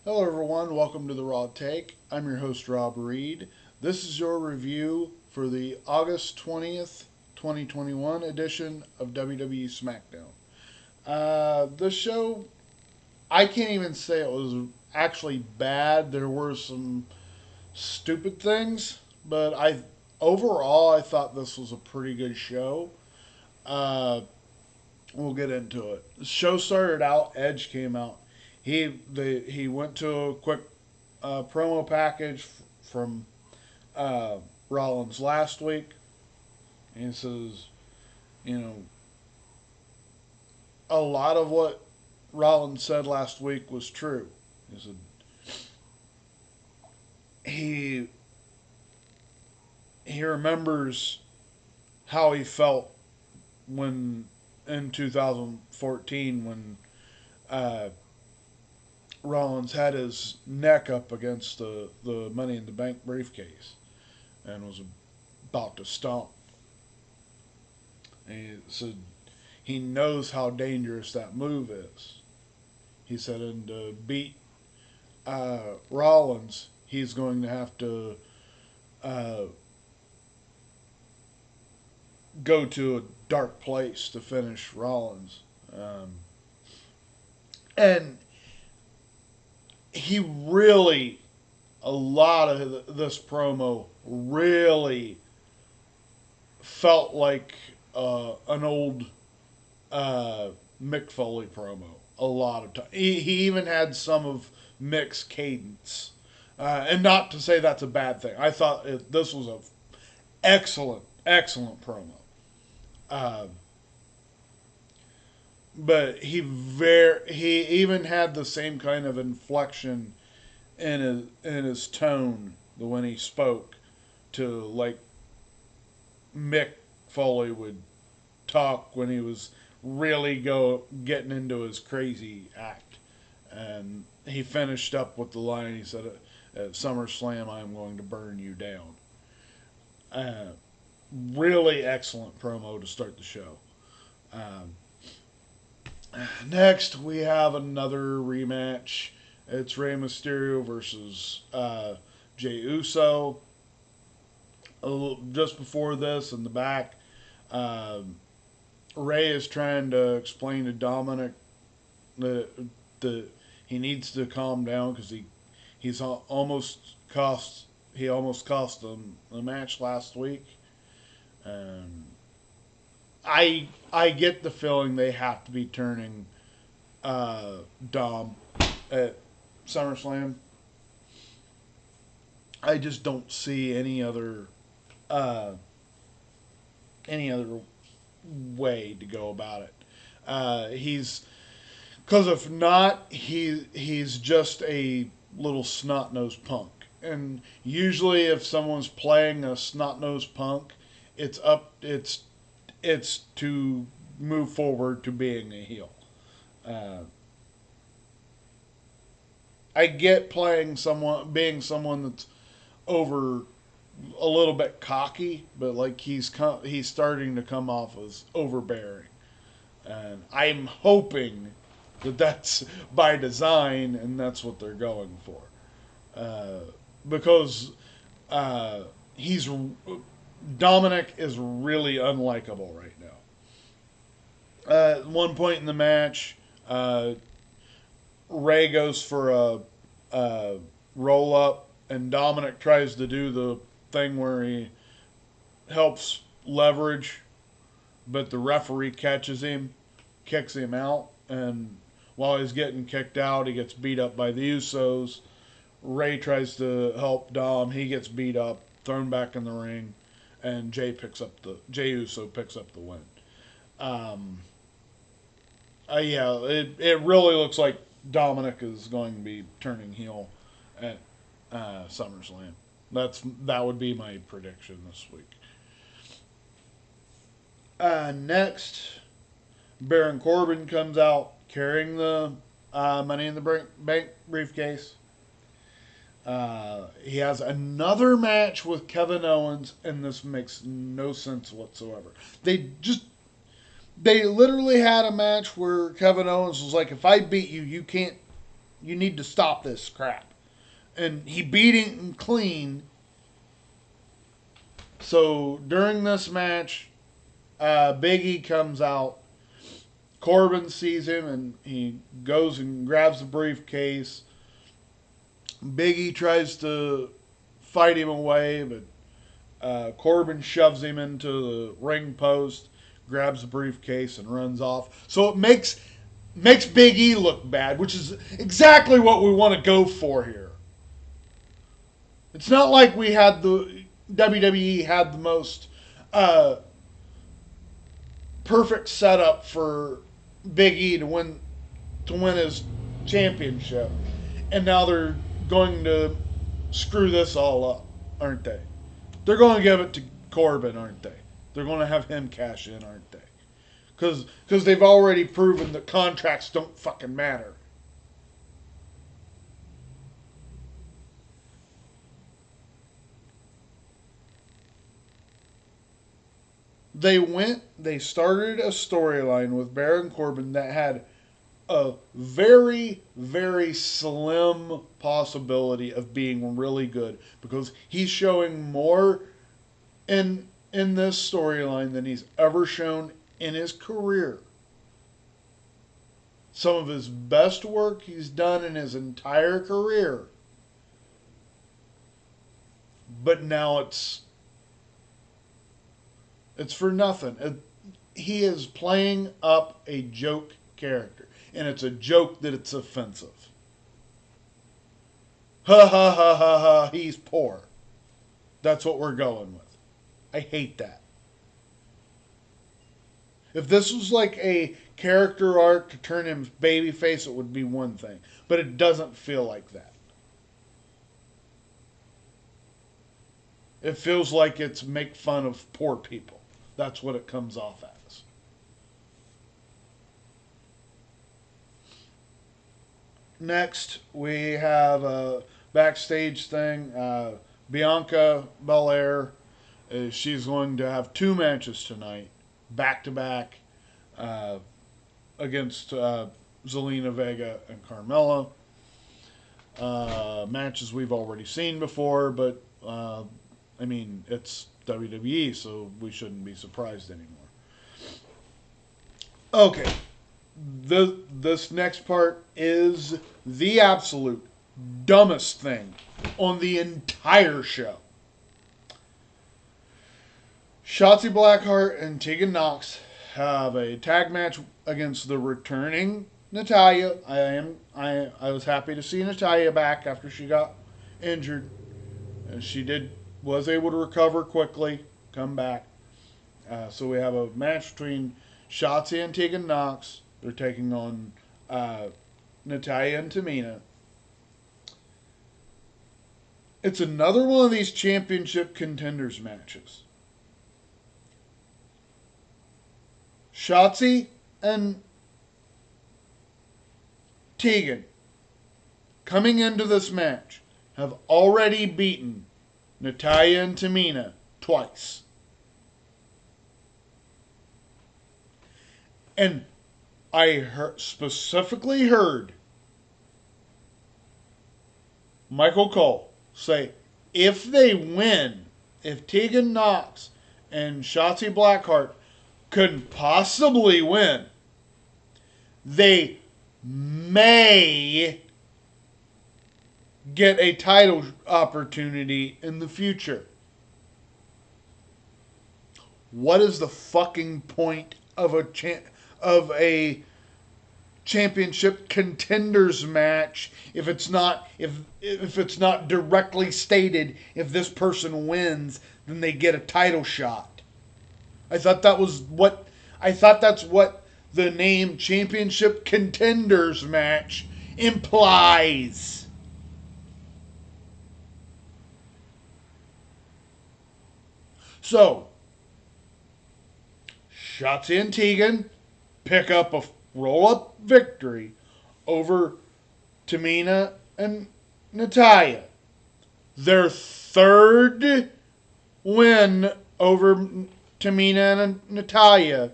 Hello, everyone. Welcome to the Raw Take. I'm your host, Rob Reed. This is your review for the August 20th, 2021 edition of WWE SmackDown. The show, I can't even say it was actually bad. There were some stupid things, but overall I thought this was a pretty good show. Uh, we'll get into it. The show started out. Edge came out. He went to a quick promo package from uh, Rollins last week. And he says, you know, a lot of what Rollins said last week was true. He said he he remembers how he felt when in 2014 when uh, Rollins had his neck up against the Money in the Bank briefcase and was about to stomp. And he said he knows how dangerous that move is. He said, and to beat Rollins, he's going to have to uh, go to a dark place to finish Rollins. And he really, a lot of this promo really felt like an old Mick Foley promo. A lot of time. He even had some of Mick's cadence. And not to say that's a bad thing. I thought this was a excellent promo. Uh, but he even had the same kind of inflection in his tone when he spoke to like Mick Foley would talk when he was really getting into his crazy act. And he finished up with the line. He said, "At SummerSlam, I'm going to burn you down." Uh, really excellent promo to start the show. Um, Next, we have another rematch. It's Rey Mysterio versus Jey Uso. Just before this, in the back, um, Rey is trying to explain to Dominic that he needs to calm down because he's almost cost them the match last week. Um, I get the feeling they have to be turning Dom at SummerSlam. I just don't see uh, any other way to go about it. He's because if not, he's just a little snot nosed punk. And usually, if someone's playing a snot nosed punk, it's up. It's to move forward to being a heel. Uh, I get being someone that's over a little bit cocky, but like he's starting to come off as overbearing, and I'm hoping that that's by design and that's what they're going for, uh, because uh, he's Dominic is really unlikable right now. At one point in the match, Ray goes for a roll up, and Dominic tries to do the thing where he helps leverage, but the referee catches him, kicks him out, and while he's getting kicked out, he gets beat up by the Usos. Ray tries to help Dom, he gets beat up, thrown back in the ring, and Jey Uso picks up the win. Um, yeah, it really looks like Dominic is going to be turning heel at SummerSlam. That would be my prediction this week. Next, Baron Corbin comes out carrying the Money in the Bank briefcase. He has another match with Kevin Owens, and this makes no sense whatsoever. They literally had a match where Kevin Owens was like, "If I beat you, you can't You need to stop this crap. And he beat him clean. So during this match, Big E comes out. Corbin sees him and he goes and grabs the briefcase. Big E tries to fight him away, but Corbin shoves him into the ring post, grabs the briefcase, and runs off. So it makes Big E look bad, which is exactly what we want to go for here. It's not like we had WWE had the most perfect setup for Big E to win his championship, and now they're going to screw this all up, aren't they? They're going to give it to Corbin, aren't they? They're going to have him cash in, aren't they? Because they've already proven that contracts don't fucking matter. They started a storyline with Baron Corbin that had a very, very slim possibility of being really good because he's showing more in this storyline than he's ever shown in his career. Some of his best work he's done in his entire career. But now it's for nothing. He is playing up a joke character. And it's a joke that it's offensive. Ha ha ha ha ha, he's poor. That's what we're going with. I hate that. If this was like a character arc to turn him babyface, it would be one thing. But it doesn't feel like that. It feels like it's make fun of poor people. That's what it comes off as. Next, we have a backstage thing. Bianca Belair, she's going to have 2 matches tonight, back to back, against Zelina Vega and Carmella. Matches we've already seen before, but I mean, it's WWE, so we shouldn't be surprised anymore. Okay. This next part is the absolute dumbest thing on the entire show. Shotzi Blackheart and Tegan Nox have a tag match against the returning Natalya. I was happy to see Natalya back after she got injured. And she was able to recover quickly, come back. So we have a match between Shotzi and Tegan Nox. They're taking on Natalya and Tamina. It's another one of these championship contenders matches. Shotzi and Tegan, coming into this match, have already beaten Natalya and Tamina twice. And I specifically heard Michael Cole say, if they win, if Tegan Nox and Shotzi Blackheart couldn't possibly win, they may get a title opportunity in the future. What is the fucking point of a championship contenders match if it's not directly stated if this person wins then they get a title shot? I thought that's what the name championship contenders match implies. So Shotzi and Tegan pick up a roll-up victory over Tamina and Natalya. Their third win over Tamina and Natalya.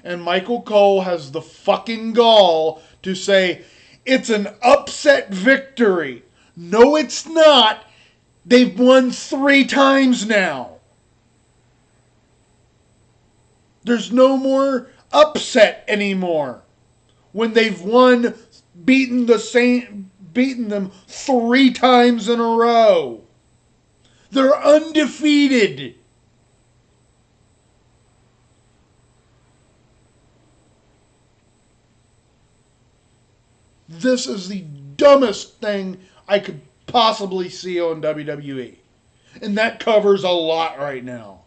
And Michael Cole has the fucking gall to say, It's an upset victory. No, it's not. They've won 3 times now. There's no more upset anymore. When they've beaten them 3 times in a row. They're undefeated. This is the dumbest thing I could possibly see on WWE. And that covers a lot right now.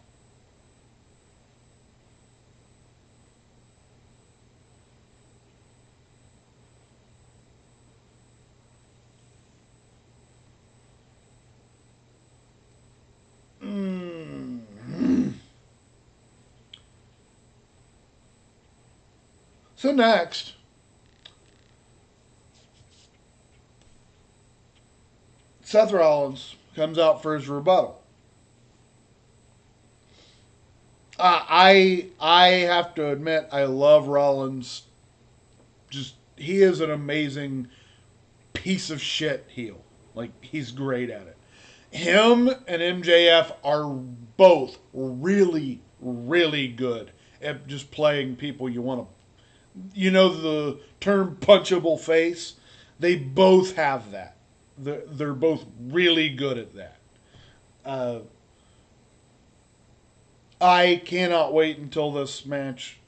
So next, Seth Rollins comes out for his rebuttal. I have to admit I love Rollins. Just he is an amazing piece of shit heel. Like he's great at it. Him and MJF are both really really good at just playing people you want to. You know the term punchable face? They both have that. They're both really good at that. Uh, I cannot wait until this match.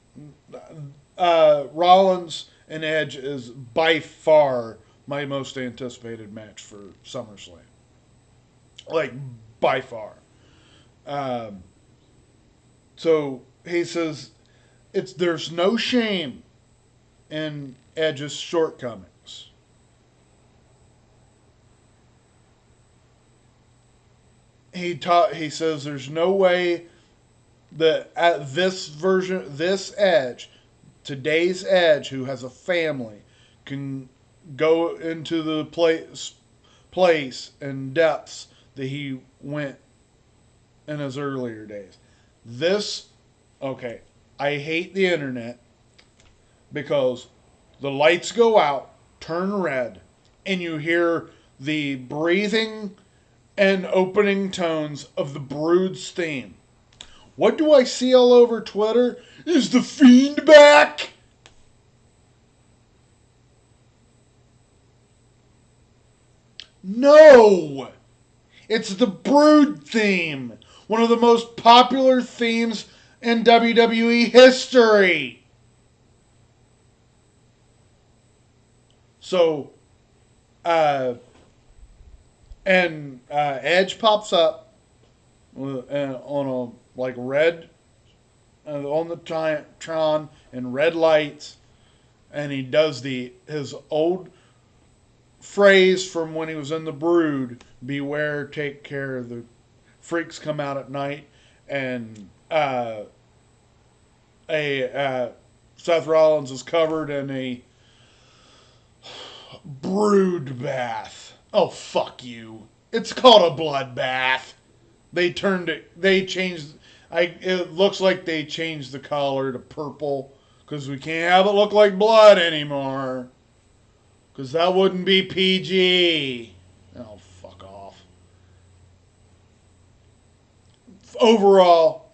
Rollins and Edge is by far my most anticipated match for SummerSlam. Like, by far. Um, so he says there's no shame in Edge's shortcomings. He says there's no way that at this Edge, today's Edge, who has a family, can go into the place and depths that he went in his earlier days. Okay, I hate the internet because the lights go out, turn red, and you hear the breathing and opening tones of the Brood's theme. What do I see all over Twitter? Is the Fiend back? No! It's the Brood theme. One of the most popular themes in WWE history. So, Edge pops up on a like red on the Tron and red lights, and he does his old phrase from when he was in the Brood: "Beware, take care, the freaks come out at night." And Seth Rollins is covered in a Brood bath. Oh, fuck you. It's called a bloodbath. They changed, it looks like they changed the color to purple because we can't have it look like blood anymore. Because that wouldn't be PG. Oh, fuck off. Overall,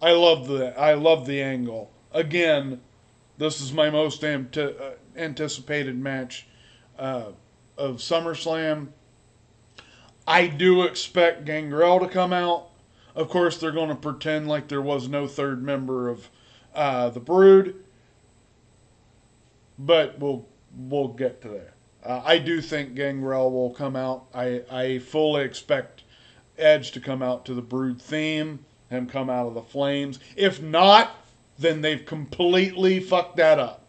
I love the angle. Again, this is my most anticipated match of SummerSlam. I do expect Gangrel to come out. Of course, they're going to pretend like there was no third member of the Brood, but we'll get to that. I do think Gangrel will come out. I fully expect Edge to come out to the Brood theme, him come out of the flames. If not, then they've completely fucked that up.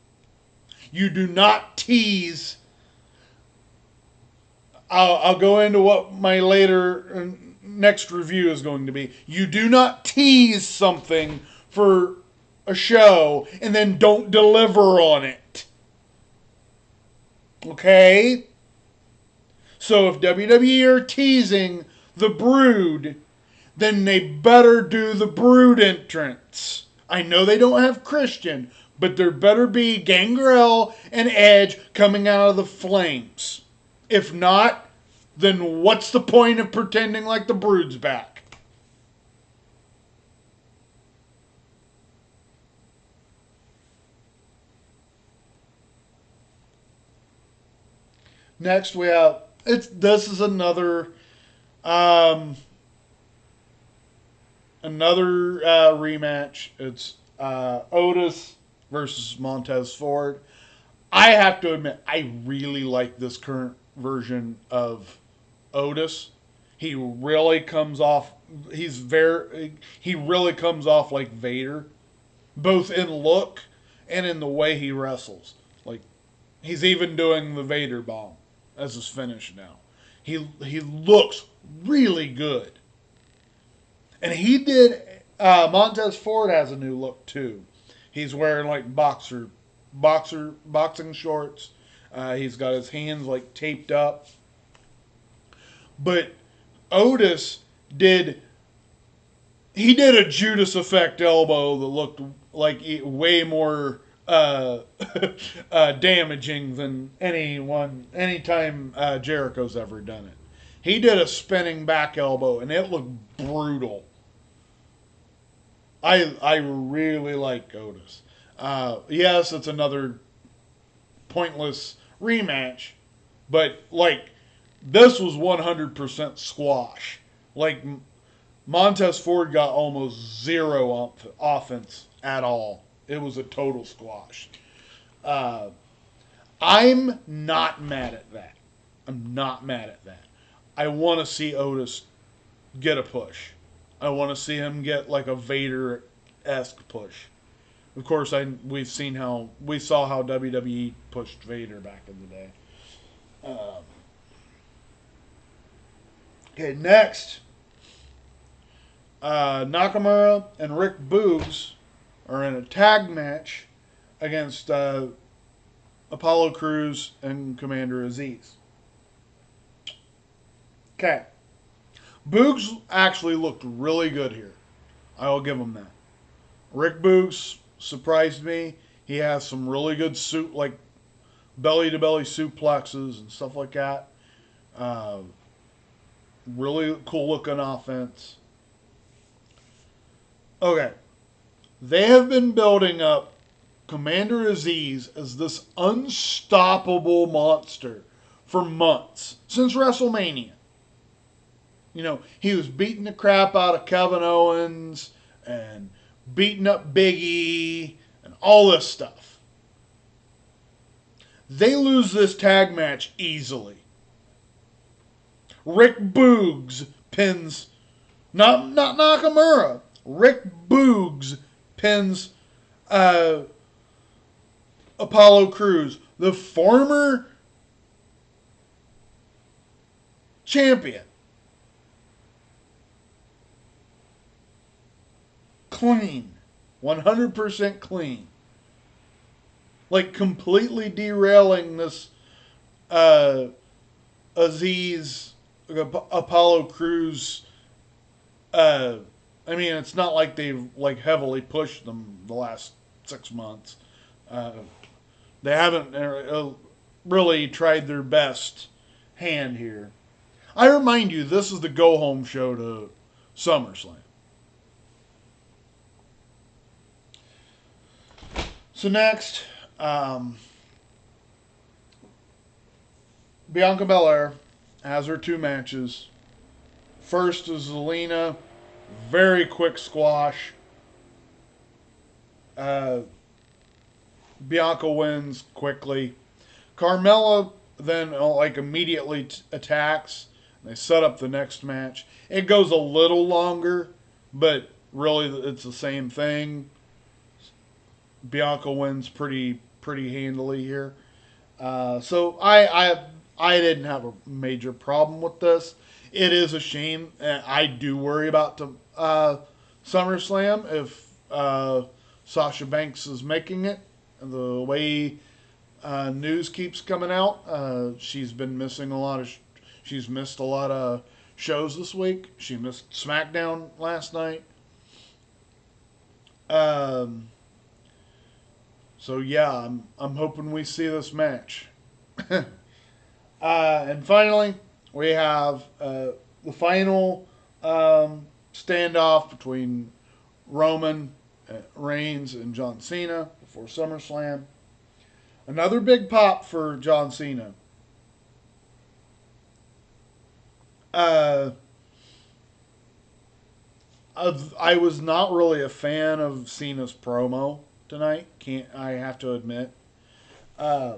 You do not tease. I'll go into what my next review is going to be. You do not tease something for a show and then don't deliver on it. Okay? So if WWE are teasing the Brood, then they better do the Brood entrance. I know they don't have Christian, But there better be Gangrel and Edge coming out of the flames. If not, then what's the point of pretending like the Brood's back? Next we have this is um, another rematch. It's Otis versus Montez Ford. I have to admit, I really like this current version of Otis. He really comes off. He really comes off like Vader, both in look and in the way he wrestles. Like he's even doing the Vader bomb as his finish now. He looks really good, and he did. Montez Ford has a new look too. He's wearing like boxing shorts. He's got his hands like taped up. But Otis did he did a Judas effect elbow that looked like way more damaging than anytime Jericho's ever done it. He did a spinning back elbow and it looked brutal. I really like Otis. Yes, it's another pointless rematch, but like this was 100% squash. Like Montez Ford got almost zero offense at all. It was a total squash. Uh, I'm not mad at that. I'm not mad at that. I want to see Otis get a push. I want to see him get like a Vader-esque push. Of course, we saw how WWE pushed Vader back in the day. Okay, next, Nakamura and Rick Boogs are in a tag match against Apollo Crews and Commander Aziz. Okay, Boogs actually looked really good here. I will give him that. Rick Boogs surprised me. He has some really good like belly to belly suplexes and stuff like that. Uh, really cool looking offense. Okay, they have been building up Commander Aziz as this unstoppable monster for months since WrestleMania. You know, he was beating the crap out of Kevin Owens and beating up Big E and all this stuff. They lose this tag match easily. Rick Boogs pins, not Nakamura. Rick Boogs pins Apollo Crews, the former champion. Clean. 100% clean. Like completely derailing this Aziz Apollo Crews. I mean, it's not like they've like heavily pushed them the last 6 months. They haven't really tried their best hand here. I remind you, this is the go home show to SummerSlam. So next, Bianca Belair has her 2 matches. First is Zelina, very quick squash. Bianca wins quickly. Carmella then like immediately attacks. They set up the next match. It goes a little longer, but really it's the same thing. Bianca wins pretty handily here. So I didn't have a major problem with this. It is a shame. I do worry about the SummerSlam if Sasha Banks is making it. The way news keeps coming out, she's missed a lot of shows this week. She missed SmackDown last night. So yeah, I'm hoping we see this match. And finally, we have the final standoff between Roman Reigns and John Cena before SummerSlam. Another big pop for John Cena. Uh, I was not really a fan of Cena's promo tonight. Can't I have to admit? Uh,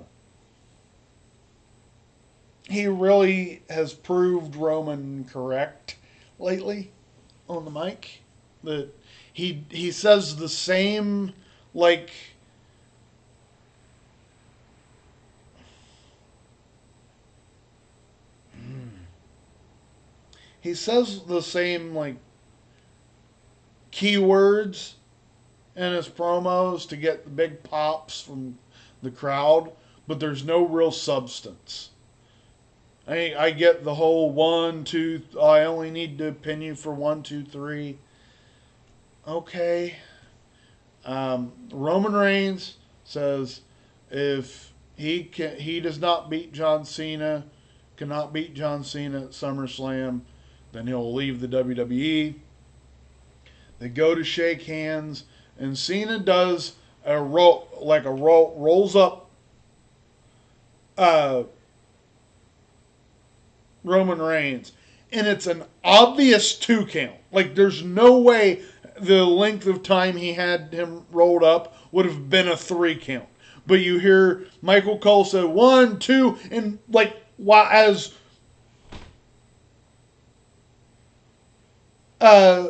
he really has proved Roman correct lately on the mic. That he says the same like he says the same like keywords in his promos to get the big pops from the crowd, but there's no real substance. I get the whole one, two. I only need to pin you for one, two, three. Okay. Roman Reigns says if he does not beat John Cena, cannot beat John Cena at SummerSlam, then he'll leave the WWE. They go to shake hands, and Cena does rolls up uh, Roman Reigns, and it's an obvious 2 count. Like there's no way the length of time he had him rolled up would have been a 3 count. But you hear Michael Cole say 1, 2, and like as uh,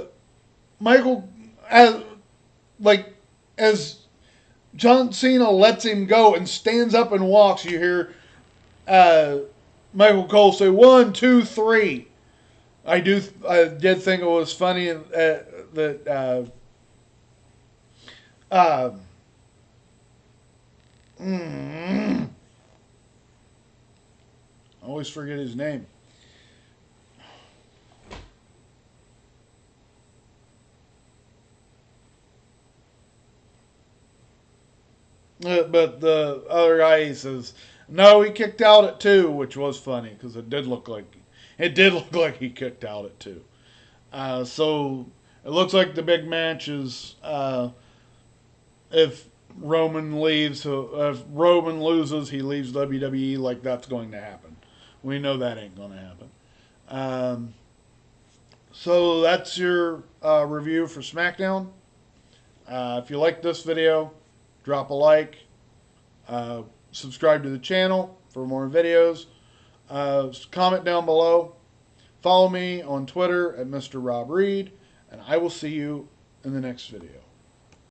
Michael like as John Cena lets him go and stands up and walks, you hear uh, Michael Cole say 1, 2, 3. I did think it was funny that uh, I always forget his name. But the other guy, he says, no, he kicked out at 2, which was funny because it did look like he kicked out at 2. So it looks like the big match is if Roman leaves, if Roman loses, he leaves WWE. Like that's going to happen. We know that ain't going to happen. Um, so that's your review for SmackDown. If you like this video, drop a like. Subscribe to the channel for more videos. Comment down below. Follow me on Twitter at Mr. Rob Reed, and I will see you in the next video.